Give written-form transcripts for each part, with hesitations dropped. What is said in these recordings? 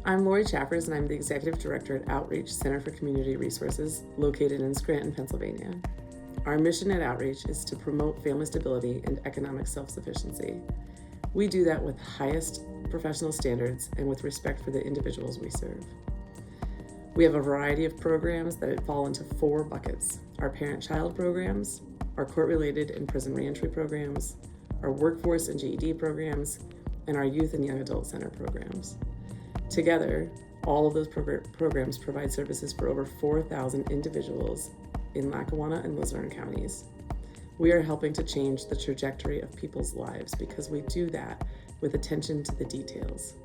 I'm Lori Chaffers, and I'm the Executive Director at Outreach Center for Community Resources, located in Scranton, Pennsylvania. Our mission at Outreach is to promote family stability and economic self-sufficiency. We do that with highest professional standards and with respect for the individuals we serve. We have a variety of programs that fall into 4 buckets: our parent-child programs, our court-related and prison reentry programs, our workforce and GED programs, and our youth and young adult center programs. Together, all of those programs provide services for over 4,000 individuals in Lackawanna and Luzerne counties. We are helping to change the trajectory of people's lives because we do that with attention to the details.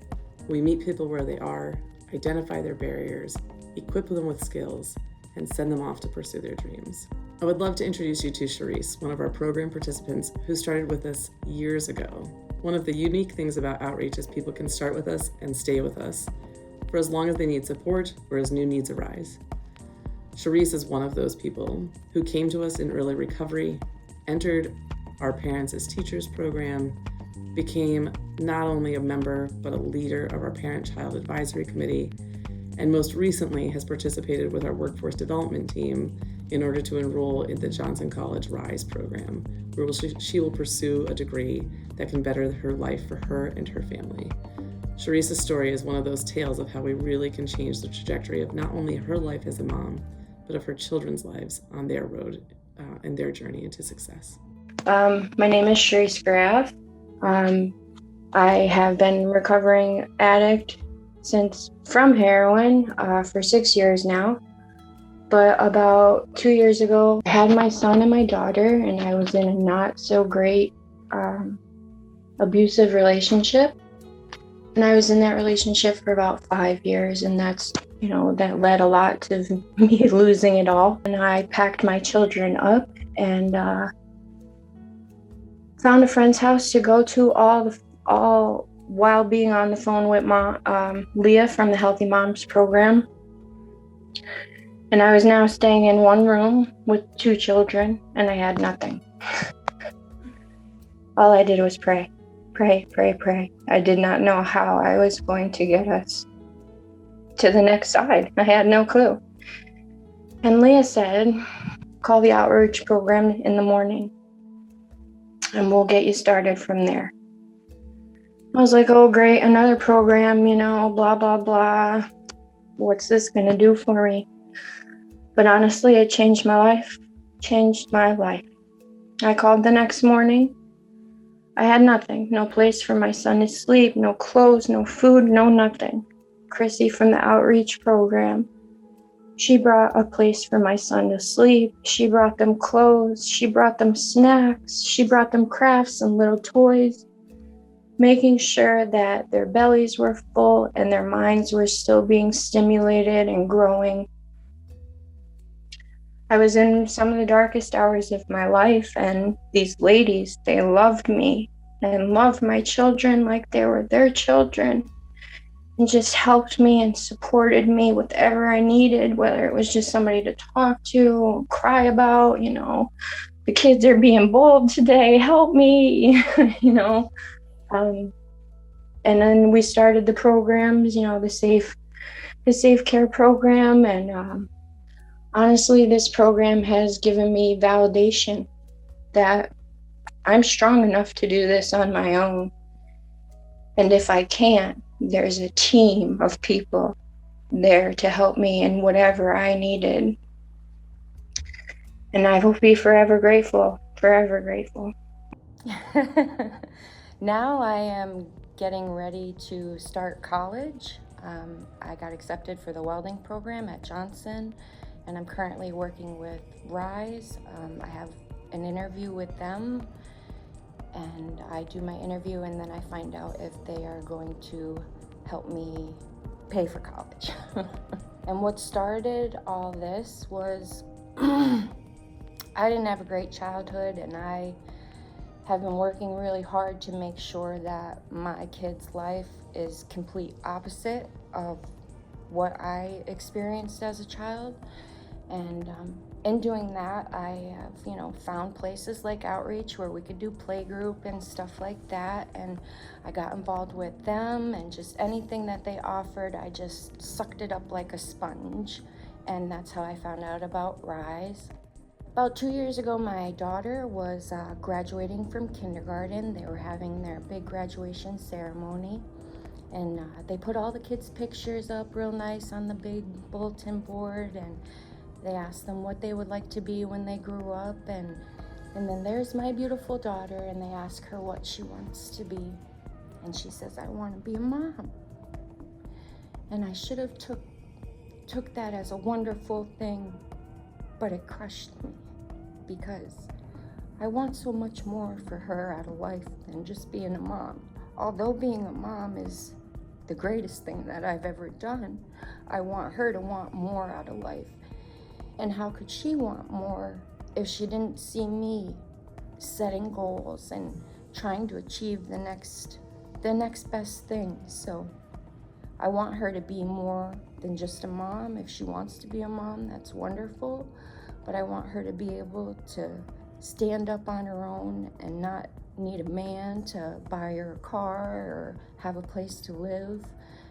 We meet people where they are, identify their barriers, equip them with skills, and send them off to pursue their dreams. I would love to introduce you to Schrece, one of our program participants who started with us years ago. One of the unique things about Outreach is people can start with us and stay with us for as long as they need support or as new needs arise. Schrece is one of those people who came to us in early recovery, entered our Parents as Teachers program, became not only a member but a leader of our Parent-Child Advisory Committee, and most recently has participated with our workforce development team in order to enroll in the Johnson College RISE program, where she will pursue a degree that can better her life for her and her family. Schrece's story is one of those tales of how we really can change the trajectory of not only her life as a mom, but of her children's lives on their road and their journey into success. My name is Schrece Graff. I have been recovering addict from heroin for 6 years now. But about 2 years ago, I had my son and my daughter, and I was in a not so great abusive relationship. And I was in that relationship for about 5 years, and that led a lot to me losing it all. And I packed my children up and found a friend's house to go to all while being on the phone with Leah from the Healthy Moms program. And I was now staying in one room with 2 children, and I had nothing. All I did was pray. I did not know how I was going to get us to the next side. I had no clue. And Leah said, call the outreach program in the morning, and we'll get you started from there. I was like, oh, great, another program, blah, blah, blah. What's this going to do for me? But honestly, it changed my life. I called the next morning. I had nothing. No place for my son to sleep, no clothes, no food, no nothing. Chrissy from the outreach program, she brought a place for my son to sleep. She brought them clothes. She brought them snacks. She brought them crafts and little toys, making sure that their bellies were full and their minds were still being stimulated and growing. I was in some of the darkest hours of my life, and these ladies, they loved me and loved my children like they were their children, and just helped me and supported me with whatever I needed, whether it was just somebody to talk to, cry about, the kids are being bold today, help me, and then we started the programs, the safe care program, and honestly, this program has given me validation that I'm strong enough to do this on my own. And if I can't, there's a team of people there to help me in whatever I needed. And I will be forever grateful. Now I am getting ready to start college. I got accepted for the welding program at Johnson, and I'm currently working with RISE. I have an interview with them, and I do my interview, and then I find out if they are going to help me pay for college. And what started all this was I didn't have a great childhood, and I have been working really hard to make sure that my kid's life is complete opposite of what I experienced as a child. And in doing that, I have, found places like Outreach where we could do playgroup and stuff like that. And I got involved with them, and just anything that they offered, I just sucked it up like a sponge. And that's how I found out about Rise. About 2 years ago, my daughter was graduating from kindergarten. They were having their big graduation ceremony. And they put all the kids' pictures up real nice on the big bulletin board. And they asked them what they would like to be when they grew up. And then there's my beautiful daughter, and they ask her what she wants to be. And she says, I want to be a mom. And I should have took that as a wonderful thing, but it crushed me, because I want so much more for her out of life than just being a mom. Although being a mom is the greatest thing that I've ever done, I want her to want more out of life. And how could she want more if she didn't see me setting goals and trying to achieve the next best thing? So I want her to be more than just a mom. If she wants to be a mom, that's wonderful. But I want her to be able to stand up on her own and not need a man to buy her a car or have a place to live.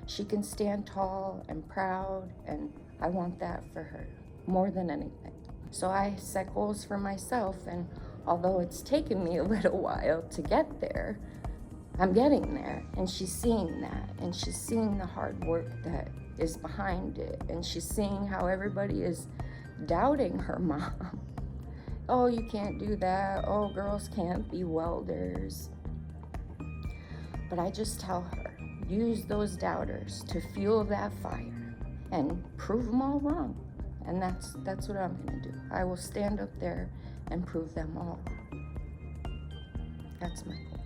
She can stand tall and proud, and I want that for her more than anything. So I set goals for myself, and although it's taken me a little while to get there, I'm getting there. And she's seeing that, and she's seeing the hard work that is behind it, and she's seeing how everybody is doubting her mom. Oh, you can't do that. Oh, girls can't be welders. But I just tell her, use those doubters to fuel that fire and prove them all wrong. And that's what I'm gonna do. I will stand up there and prove them all wrong. That's my goal.